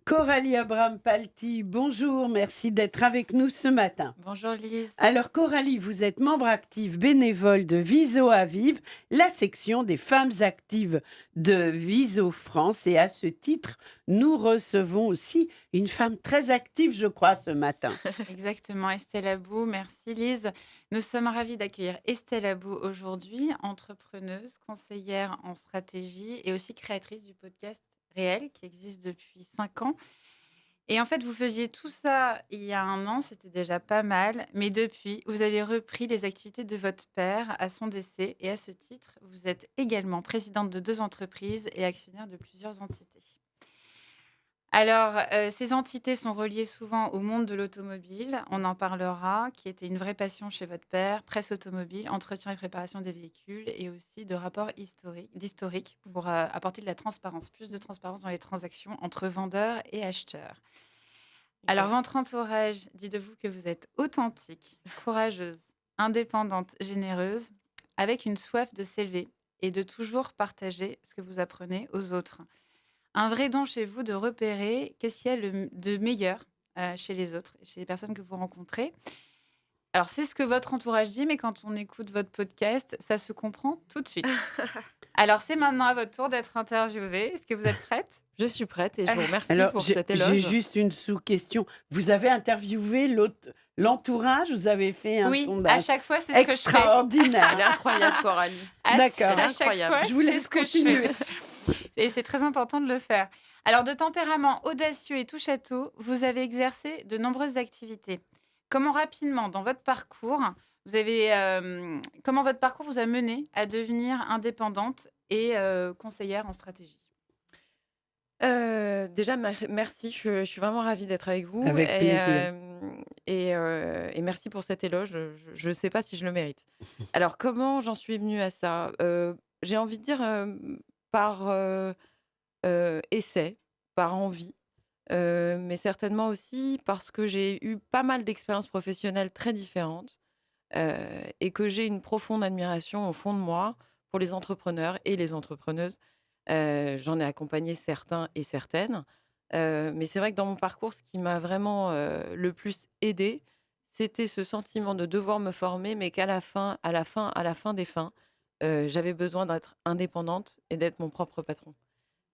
Coralie Abraham-Palti, bonjour, merci d'être avec nous ce matin. Bonjour Lise. Alors Coralie, vous êtes membre active bénévole de Viso Aviv, la section des femmes actives de Viso France. Et à ce titre, nous recevons aussi une femme très active, je crois, ce matin. Exactement, Estelle Abou. Merci Lise. Nous sommes ravis d'accueillir Estelle Abou aujourd'hui, entrepreneuse, conseillère en stratégie et aussi créatrice du podcast Réel qui existe depuis 5 ans. Et en fait, vous faisiez tout ça il y a 1 an, c'était déjà pas mal. Mais depuis, vous avez repris les activités de votre père à son décès. Et à ce titre, vous êtes également présidente de 2 entreprises et actionnaire de plusieurs entités. Alors, ces entités sont reliées souvent au monde de l'automobile, on en parlera, qui était une vraie passion chez votre père, presse automobile, entretien et préparation des véhicules et aussi de rapports d'historique pour, apporter de la transparence, plus de transparence dans les transactions entre vendeurs et acheteurs. Alors Exact. votre entourage dit de vous que vous êtes authentique, courageuse, indépendante, généreuse, avec une soif de s'élever et de toujours partager ce que vous apprenez aux autres. Un vrai don chez vous de repérer qu'est-ce qu'il y a de meilleur, chez les autres, chez les personnes que vous rencontrez. Alors c'est ce que votre entourage dit, mais quand on écoute votre podcast, ça se comprend tout de suite. Alors c'est maintenant à votre tour d'être interviewée. Est-ce que vous êtes prête? Je suis prête et je vous remercie Alors, pour j'ai cet j'ai éloge. juste une sous-question. Vous avez interviewé l'entourage, vous avez fait un Oui, à sondage chaque fois, c'est ce que je fais. Elle est extraordinaire. incroyable, Coralie. D'accord. À chaque Incroyable. fois, Je vous c'est laisse ce que je continuer. fais et c'est très important de le faire. Alors de tempérament audacieux et touche à tout, vous avez exercé de nombreuses activités. Comment rapidement dans votre parcours, comment votre parcours vous a mené à devenir indépendante et conseillère en stratégie? Déjà merci, je suis vraiment ravie d'être avec vous Avec plaisir. et merci pour cet éloge, je sais pas si je le mérite. Alors comment j'en suis venue à ça? J'ai envie de dire, par, essai, par envie, mais certainement aussi parce que j'ai eu pas mal d'expériences professionnelles très différentes, et que j'ai une profonde admiration au fond de moi pour les entrepreneurs et les entrepreneuses. J'en ai accompagné certains et certaines, mais c'est vrai que dans mon parcours, ce qui m'a vraiment, le plus aidée, c'était ce sentiment de devoir me former, mais qu'à la fin des fins, j'avais besoin d'être indépendante et d'être mon propre patron.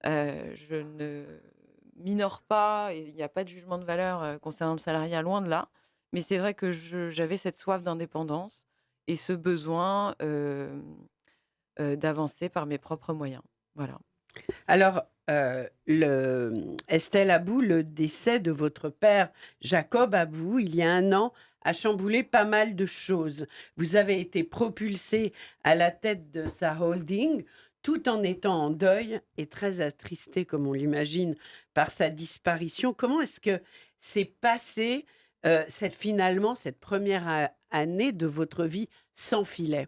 Je ne minore pas et il n'y a pas de jugement de valeur, concernant le salariat, loin de là. Mais c'est vrai que j'avais cette soif d'indépendance et ce besoin, d'avancer par mes propres moyens. Voilà. Alors, Estelle Abou, le décès de votre père Jacob Abou, il y a 1 an, a chamboulé pas mal de choses. Vous avez été propulsée à la tête de sa holding, tout en étant en deuil et très attristée, comme on l'imagine, par sa disparition. Comment est-ce que s'est passée, finalement, cette première année de votre vie sans filet?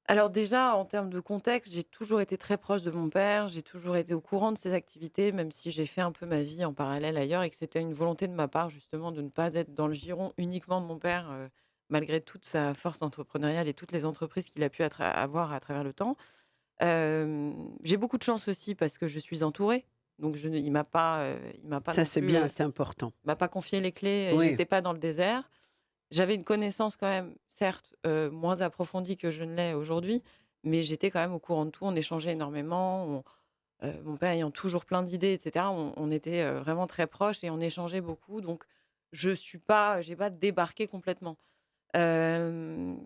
Alors déjà, en termes de contexte, j'ai toujours été très proche de mon père, j'ai toujours été au courant de ses activités, même si j'ai fait un peu ma vie en parallèle ailleurs et que c'était une volonté de ma part justement de ne pas être dans le giron uniquement de mon père, malgré toute sa force entrepreneuriale et toutes les entreprises qu'il a pu avoir à travers le temps. J'ai beaucoup de chance aussi parce que je suis entourée, donc je ne il m'a pas Ça, non c'est plus, bien, c'est important. m'a pas confié les clés et Oui. j'étais pas dans le désert. J'avais une connaissance quand même, certes, moins approfondie que je ne l'ai aujourd'hui, mais j'étais quand même au courant de tout. On échangeait énormément, mon père ayant toujours plein d'idées et cetera, on était, vraiment très proches et on échangeait beaucoup, donc j'ai pas débarqué complètement. Hem,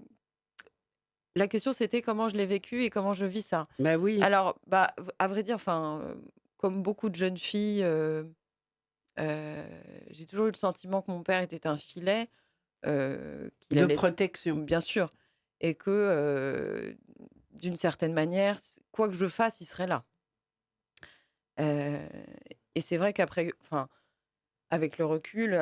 la question c'était comment je l'ai vécu et comment je vis ça? Bah oui. Alors, bah, à vrai dire, enfin, comme beaucoup de jeunes filles, heu, j'ai toujours eu le sentiment que mon père était un filet, qu'il De allait protection. bien sûr et que, d'une certaine manière, quoi que je fasse, il serait là. Heu et c'est vrai qu'après enfin, avec le recul,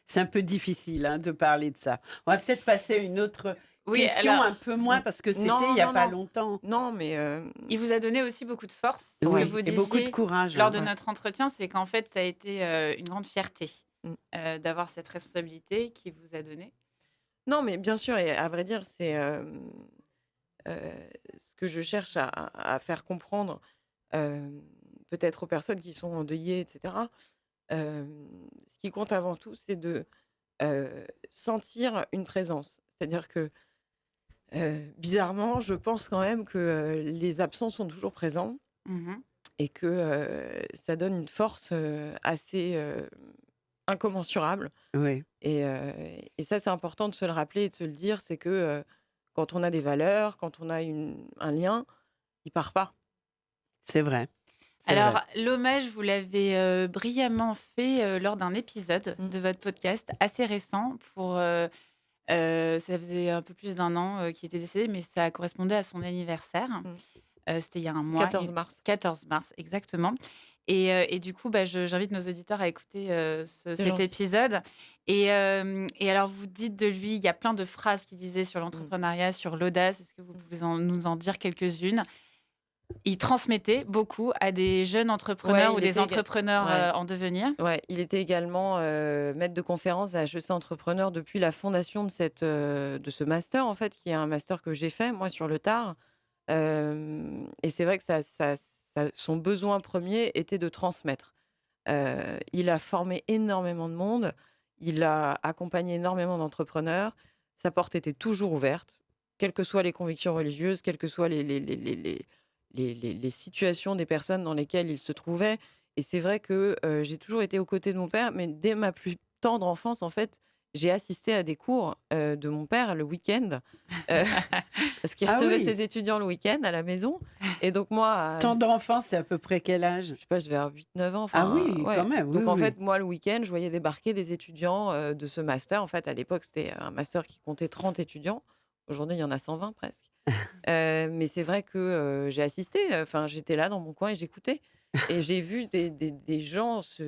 C'est un peu difficile, hein, de parler de ça. On va peut-être passer à une autre Oui, question, alors un peu moins, parce que c'était il non, y a non, pas non, longtemps. non, mais il vous a donné aussi beaucoup de force. Ce que Oui, vous et beaucoup de disiez courage, lors hein. de ouais, notre entretien, c'est qu'en fait, ça a été, une grande fierté, mmh. d'avoir cette responsabilité qu'il vous a donnée. Non, mais bien sûr et à vrai dire, c'est, heu, ce que je cherche à faire comprendre, hem, peut-être aux personnes qui sont endeuillées, etc. Ce qui compte avant tout, c'est de sentir une présence. C'est-à-dire que, bizarrement, je pense quand même que les absents sont toujours présents Mmh. et que ça donne une force assez incommensurable. Oui, Et ça, c'est important de se le rappeler et de se le dire, c'est que quand on a des valeurs, quand on a un lien, il part pas. c'est vrai, c'est Alors, vrai. l'hommage, vous l'avez, brillamment fait, lors d'un épisode Mmh. de votre podcast assez récent pour, ça faisait un peu plus d'un an, qu'il était décédé, mais ça correspondait à son anniversaire. Mmh. C'était il y a un mois, 14 mars, 14 mars exactement et du coup, bah, j'invite nos auditeurs à écouter, c'est cet gentil. épisode et alors vous dites de lui, il y a plein de phrases qu'il disait sur Mmh. l'entrepreneuriat, sur l'audace. Est-ce que vous Mmh. pouvez nous en dire quelques-unes? Il transmettait beaucoup à des jeunes entrepreneurs Ouais, ou il des était entrepreneurs, ouais. en devenir. Ouais, il était également, maître de conférences à HEC Entrepreneur depuis la fondation de ce master, en fait, qui est un master que j'ai fait, moi, sur le tard. Et c'est vrai que son besoin premier était de transmettre. Il a formé énormément de monde, il a accompagné énormément d'entrepreneurs. Sa porte était toujours ouverte, quelles que soient les convictions religieuses, quelles que soient les situations des personnes dans lesquelles il se trouvait. Et c'est vrai que, j'ai toujours été aux côtés de mon père, mais dès ma plus tendre enfance, en fait, j'ai assisté à des cours, de mon père le week-end, heu, parce qu'il Ah recevait oui, ses étudiants le week-end à la maison. Et donc moi, temps d'enfance, c'est à peu près quel âge? je sais pas, je devais avoir 8-9 ans, Ah enfin, oui, quand ouais. même, oui, Donc en oui. fait, moi, le week-end, je voyais débarquer des étudiants, de ce master. En fait, à l'époque, c'était un master qui comptait 30 étudiants. Aujourd'hui, il y en a 120 presque. Mais c'est vrai que, j'ai assisté, enfin, j'étais là dans mon coin et j'écoutais et j'ai vu des gens se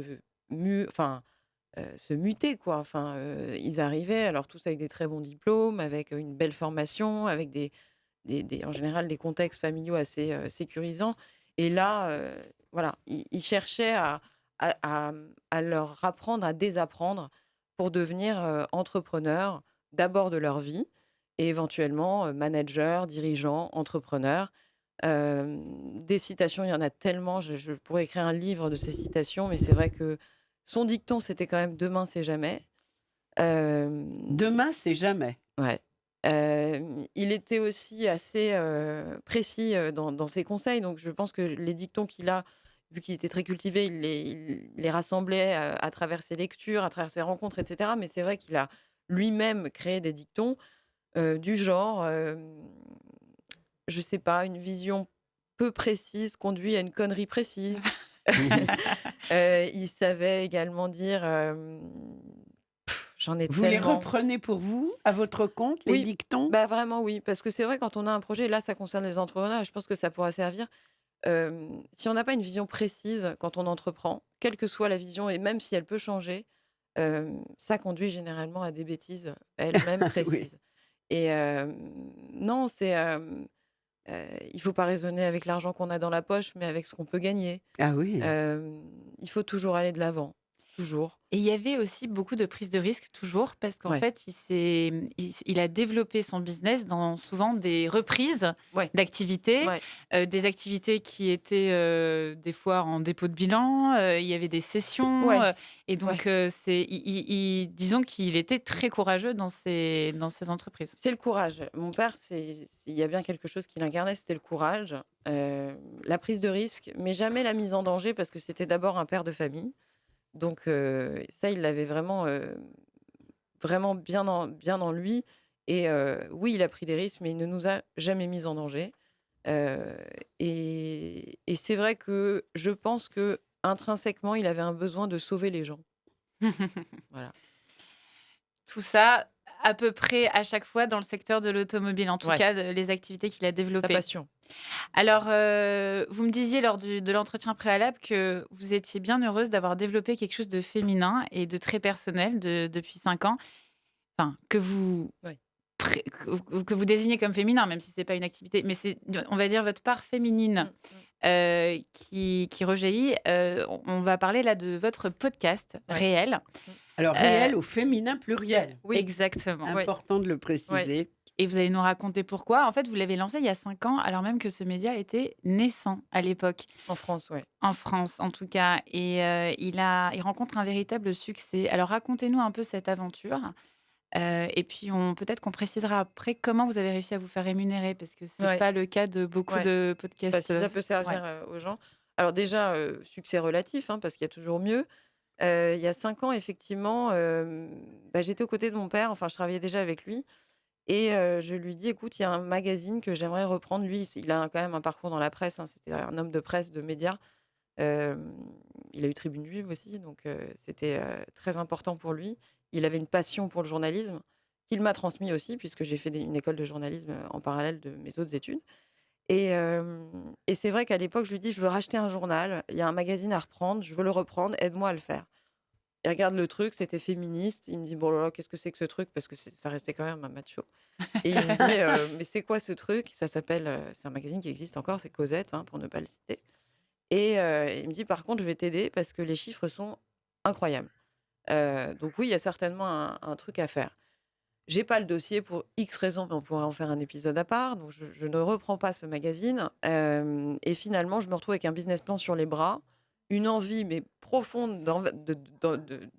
muter, quoi. Enfin, ils arrivaient, alors tous avec des très bons diplômes, avec une belle formation, avec en général, des contextes familiaux assez, sécurisants. Et là, voilà, ils cherchaient à leur apprendre à désapprendre pour devenir, entrepreneurs, d'abord de leur vie et éventuellement, managers, dirigeants, entrepreneurs. Des citations, il y en a tellement, je pourrais écrire un livre de ces citations, mais c'est vrai que son dicton, c'était quand même: «Demain, c'est jamais». Hem Demain, c'est jamais. Ouais. Il était aussi assez, précis, dans ses conseils, donc je pense que les dictons qu'il a, vu qu'il était très cultivé, il les rassemblait, à travers ses lectures, à travers ses rencontres et cetera. Mais c'est vrai qu'il a lui-même créé des dictons, du genre, je sais pas, une vision peu précise conduit à une connerie précise. Il savait également dire, j'en ai Vous les tellement. reprenez pour vous, à votre compte, les Oui, dictons? bah, vraiment oui, parce que c'est vrai quand on a un projet, là ça concerne les entrepreneurs et je pense que ça pourra servir. Si on n'a pas une vision précise quand on entreprend, quelle que soit la vision et même si elle peut changer, ça conduit généralement à des bêtises elles-mêmes Oui. précises. Et non, il faut pas raisonner avec l'argent qu'on a dans la poche, mais avec ce qu'on peut gagner. Ah oui. Il faut toujours aller de l'avant, toujours. Et il y avait aussi beaucoup de prise de risque toujours parce qu'en Ouais, fait, il a développé son business dans souvent des reprises ouais, d'activités, ouais, des activités qui étaient, des fois en dépôt de bilan, il y avait des cessions, ouais, et ouais. donc c'est disons qu'il était très courageux dans ses entreprises. C'est le courage. Mon père, il y a bien quelque chose qu'il incarnait, c'était le courage, la prise de risque, mais jamais la mise en danger parce que c'était d'abord un père de famille. Donc ça, il l'avait vraiment, vraiment bien en lui. Et oui, il a pris des risques, mais il ne nous a jamais mis en danger. Heu et c'est vrai que je pense que intrinsèquement, il avait un besoin de sauver les gens. Voilà. Tout ça, à peu près à chaque fois dans le secteur de l'automobile, en tout Ouais, cas les activités qu'il a sa développées. passion. Alors, vous me disiez lors de l'entretien préalable que vous étiez bien heureuse d'avoir développé quelque chose de féminin et de très personnel depuis 5 ans. Enfin, Ouais. que vous désignez comme féminin, même si c'est pas une activité, mais c'est, on va dire, votre part féminine, Mmh, mmh. qui rejaillit. On va parler là de votre podcast Ouais. réel. Alors Heu réel au féminin pluriel, Oui, exactement. ouais, important de le ouais. préciser. Et vous allez nous raconter pourquoi. En fait, vous l'avez lancé il y a 5 ans, alors même que ce média était naissant à l'époque, En France, ouais. en France en tout cas. Et il rencontre un véritable succès. Alors racontez-nous un peu cette aventure. Et puis peut-être qu'on précisera après comment vous avez réussi à vous faire rémunérer, parce que c'est Ouais, pas le cas de beaucoup ouais. de Bah, si ça podcasteuses. peut Ouais. servir, aux gens. Alors déjà, succès relatif, hein, parce qu'il y a toujours mieux. Il y a 5 ans, effectivement, j'étais aux côtés de mon père, enfin, je travaillais déjà avec lui et je lui dis: «Écoute, il y a un magazine que j'aimerais reprendre». Lui, il a quand même un parcours dans la presse, hein, c'était un homme de presse, de médias. Hem, il a eu Tribune Juive aussi, donc c'était, très important pour lui. Il avait une passion pour le journalisme qu'il m'a transmis aussi puisque j'ai fait une école de journalisme, en parallèle de mes autres études et c'est vrai qu'à l'époque, je lui dis: «Je veux racheter un journal, il y a un magazine à reprendre, je veux le reprendre, aide-moi à le faire». Il regarde le truc, c'était féministe. Il me dit: «Bon là là, qu'est-ce que c'est que ce truc?» parce que ça restait quand même un macho et il me dit: «Mais c'est quoi ce truc?» Ça s'appelle, c'est un magazine qui existe encore, c'est Cosette, hein, pour ne pas le citer et il me dit: «Par contre, je vais t'aider parce que les chiffres sont incroyables». Donc oui, il y a certainement un truc à faire. J'ai pas le dossier pour X raisons, mais on pourrait en faire un épisode à part, donc je ne reprends pas ce magazine, hem et finalement, je me retrouve avec un business plan sur les bras, une envie, mais profonde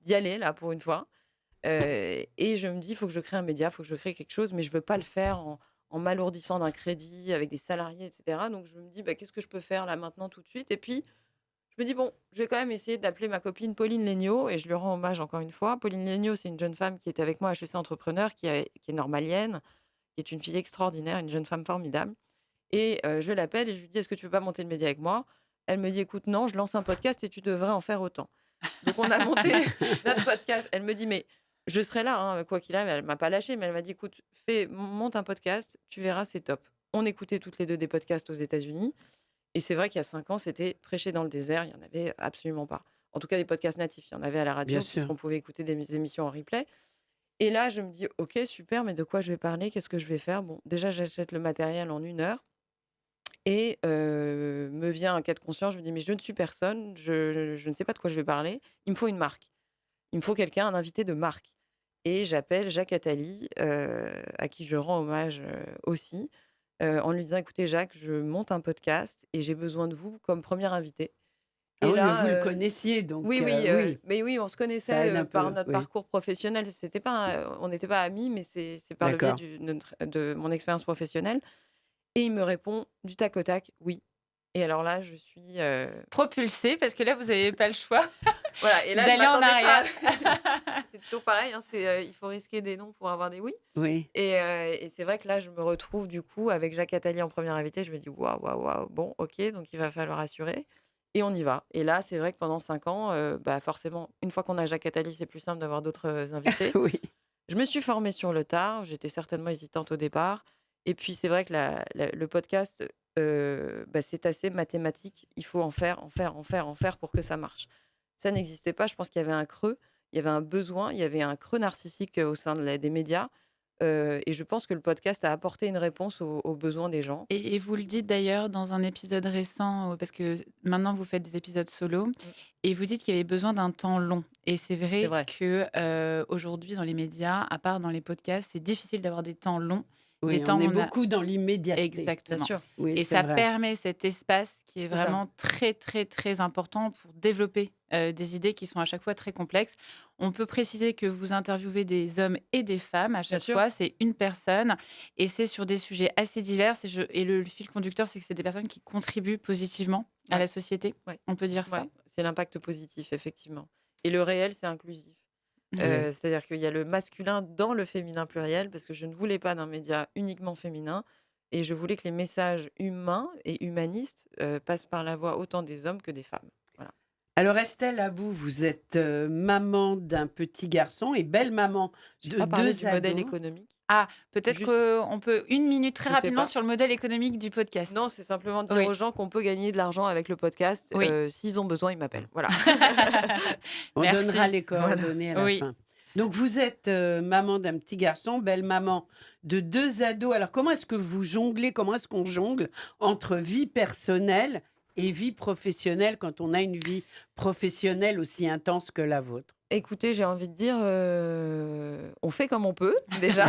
d'y aller là, pour une fois, et je me dis: «Il faut que je crée un média, il faut que je crée quelque chose», mais je veux pas le faire en m'alourdissant d'un crédit avec des salariés et cetera, donc je me dis: «Bah, qu'est-ce que je peux faire là, maintenant, tout de suite?» et puis je me dis: «Bon, je vais quand même essayer d'appeler ma copine Pauline Léniaud» et je lui rends hommage encore une fois. Pauline Léniaud, c'est une jeune femme qui était avec moi à HEC Entrepreneur, qui est normalienne, qui est une fille extraordinaire, une jeune femme formidable et je l'appelle et je lui dis: «Est-ce que tu veux pas monter le média avec moi?» Elle me dit: «Écoute, non, je lance un podcast et tu devrais en faire autant». Donc on a monté notre podcast. Elle me dit: «Mais je serai là, hein, quoi qu'il arrive». Elle m'a pas lâchée, mais elle m'a dit: «Écoute, monte un podcast, tu verras, c'est top». On écoutait toutes les 2 des podcasts aux États-Unis et c'est vrai qu'il y a 5 ans, c'était prêcher dans le désert, il y en avait absolument pas. En tout cas, des podcasts natifs, il y en avait à la Bien radio sûr. puisqu'on pouvait écouter des émissions en replay et là, je me dis: «OK, super, mais de quoi je vais parler? Qu'est-ce que je vais faire?» Bon, déjà, j'achète le matériel en 1 heure et me vient un cas de conscience, je me dis: «Mais je ne suis personne, je ne sais pas de quoi je vais parler, il me faut une marque. Il me faut quelqu'un, un invité de marque» et j'appelle Jacques Attali, à qui je rends hommage, aussi, en lui disant: «Écoutez Jacques, je monte un podcast et j'ai besoin de vous comme premier invité» Ah et oui, mais là, vous le connaissiez donc oui, oui, oui, mais oui, on se ça connaissait, aide un par peu, notre oui. parcours professionnel. C'était pas, on n'était pas amis, mais c'est par le biais D'accord. de mon expérience professionnelle et il me répond du tac au tac: «Oui» et alors là, je suis, Propulsée, parce que là, vous avez pas le choix voilà et là, je d'aller en m'attendais pas. arrière. C'est toujours pareil, hein, il faut risquer des non pour avoir des oui. Oui. Et c'est vrai que là, je me retrouve du coup avec Jacques Attali en première invité. Je me dis: «Waouh, waouh, waouh, bon, OK, donc il va falloir assurer» et on y va. Et là, c'est vrai que pendant 5 ans, forcément, une fois qu'on a Jacques Attali, c'est plus simple d'avoir d'autres, invités. Oui. Je me suis formée sur le tard, j'étais certainement hésitante au départ et puis c'est vrai que le podcast, c'est assez mathématique. Il faut en faire, en faire, en faire, en faire pour que ça marche. Ça n'existait pas, je pense qu'il y avait un creux, il y avait un besoin, il y avait un creux narcissique, au sein des médias, et je pense que le podcast a apporté une réponse aux besoins des gens. Et vous le dites d'ailleurs dans un épisode récent, parce que maintenant vous faites des épisodes solo Mmh, et vous dites qu'il y avait besoin d'un temps long et c'est c'est vrai vrai, que, aujourd'hui dans les médias, à part dans les podcasts, c'est difficile d'avoir des temps longs, des Oui, temps on où est on a beaucoup dans l'immédiateté. bien exactement, sûr, Oui, et c'est ça vrai. permet cet espace qui est c'est ça, vraiment très, très, très important pour développer, des idées qui sont à chaque fois très complexes. On peut préciser que vous interviewez des hommes et des femmes à bien chaque sûr, fois, c'est une personne et c'est sur des sujets assez divers et le fil conducteur, c'est que c'est des personnes qui contribuent positivement à ouais, la société. ouais, On peut dire ouais, ça? c'est l'impact positif effectivement et le réel, c'est inclusif. Oui. C'est-à-dire qu'il y a le masculin dans le féminin pluriel parce que je ne voulais pas d'un média uniquement féminin et je voulais que les messages humains et humanistes, passent par la voix autant des hommes que des femmes. Voilà. Alors Estelle Abou, vous êtes, maman d'un petit garçon et belle-maman J'ai de pas parlé 2 du modèle ados. économique, Ah, peut-être juste qu'on peut une minute très je sais rapidement pas. sur le modèle économique du podcast. Non, c'est simplement dire Oui, aux gens qu'on peut gagner de l'argent avec le podcast, oui. s'ils ont besoin, ils m'appellent. Voilà. On donnera Merci. les Voilà. coordonnées à la Oui. fin. Donc vous êtes, maman d'un petit garçon, belle-maman de 2 ados. Alors comment est-ce que vous jonglez, comment est-ce qu'on jongle entre vie personnelle et vie professionnelle quand on a une vie professionnelle aussi intense que la vôtre? Écoutez, j'ai envie de dire, on fait comme on peut déjà,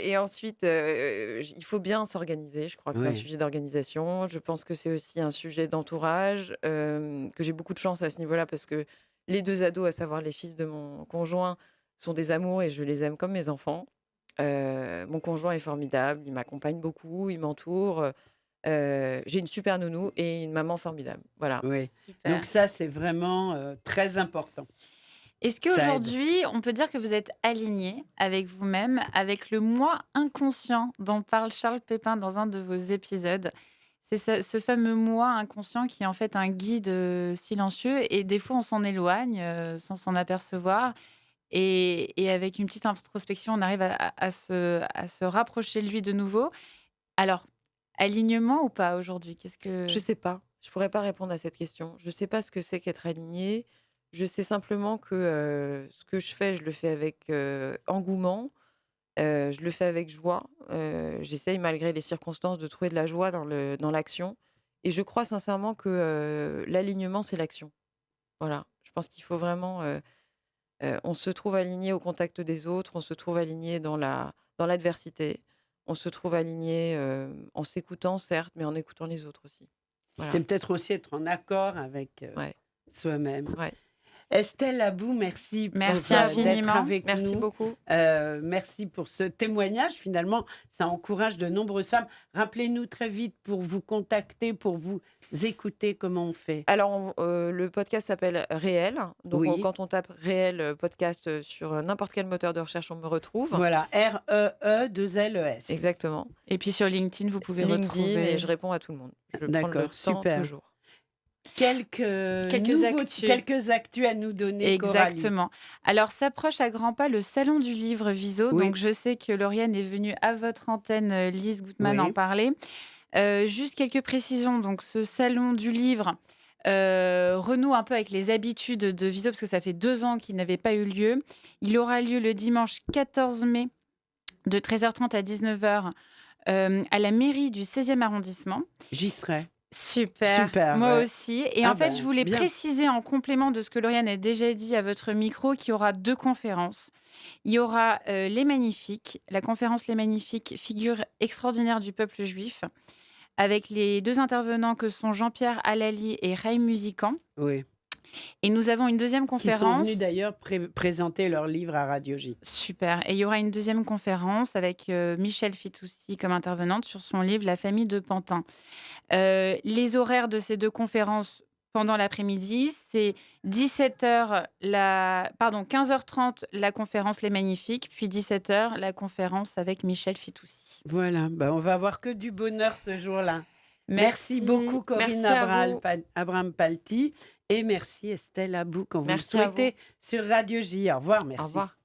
et ensuite, il faut bien s'organiser. Je crois que c'est un Oui, sujet d'organisation. Je pense que c'est aussi un sujet d'entourage, que j'ai beaucoup de chance à ce niveau-là parce que les 2 ados, à savoir les fils de mon conjoint, sont des amours et je les aime comme mes enfants. Mon conjoint est formidable, il m'accompagne beaucoup, il m'entoure, j'ai une super nounou et une maman formidable. Voilà. oui. Donc Super. ça, c'est vraiment, très important. Est-ce Ça aide. qu'aujourd'hui, on peut dire que vous êtes aligné avec vous-même, avec le moi inconscient dont parle Charles Pépin dans un de vos épisodes? C'est ce fameux moi inconscient qui est en fait un guide, silencieux et des fois on s'en éloigne, sans s'en apercevoir et avec une petite introspection, on arrive à se rapprocher de lui de nouveau. Alors, alignement ou pas aujourd'hui? Qu'est-ce Je que sais pas, je pourrais pas répondre à cette question. Je sais pas ce que c'est qu'être aligné. Je sais simplement que, ce que je fais, je le fais avec, engouement, je le fais avec joie. J'essaye malgré les circonstances de trouver de la joie dans l'action et je crois sincèrement que, l'alignement, c'est l'action. Voilà, je pense qu'il faut vraiment, on se trouve aligné au contact des autres, on se trouve aligné dans l'adversité, on se trouve aligné, en s'écoutant certes, mais en écoutant les autres aussi. C'est Voilà, peut-être aussi être en accord avec, ouais, soi-même. ouais. Estelle Abou, merci merci Merci à vous, d'être infiniment. avec merci nous. beaucoup. Merci pour ce témoignage. Finalement, ça encourage de nombreuses femmes. Rappelez-nous très vite pour vous contacter, pour vous écouter, comment on fait? Alors le podcast s'appelle Réel, donc Oui, quand on tape Réel, podcast, sur, n'importe quel moteur de recherche, on me retrouve. voilà, REE2LES. Exactement. Et puis sur LinkedIn, vous pouvez LinkedIn et retrouver je réponds à tout le monde. Je prends le D'accord, temps super. toujours. Quelques quelques actus. quelques actus à nous donner, Coralie. Exactement. Alors s'approche à grands pas le salon du livre Viso, donc Oui, je sais que Lauriane est venue à votre antenne, Lise Gutmann en oui, parler. Juste quelques précisions, donc ce salon du livre, renoue un peu avec les habitudes de Viso parce que ça fait 2 ans qu'il n'avait pas eu lieu. Il aura lieu le dimanche 14 mai de 13h30 à 19h, à la mairie du 16e arrondissement. j'y serai. Super, Super, moi ouais. aussi. Et Ah en fait, je ben, voulais bien. préciser en complément de ce que Lauriane a déjà dit à votre micro qu'il y aura 2 conférences. Il y aura Les Magnifiques, la conférence Les Magnifiques, figure extraordinaire du peuple juif, avec les 2 intervenants que sont Jean-Pierre Halali et Ray Musican. Oui. Et nous avons une deuxième Qui sont venus conférence. d'ailleurs présenter leur livre à Radio J. Super. Et il y aura une deuxième conférence avec Michel Fitoussi comme intervenante sur son livre La famille de Pantin. Les horaires de ces 2 conférences pendant l'après-midi, c'est 15h30 la conférence Les Magnifiques, puis 17h la conférence avec Michel Fitoussi. Voilà, ben, on va avoir que du bonheur ce jour-là. Merci Merci. beaucoup Corinne Merci à vous. Abraham-Palti et merci Estelle Abou quand vous le Merci à vous. souhaitez sur Radio J. Au revoir, Au merci. revoir.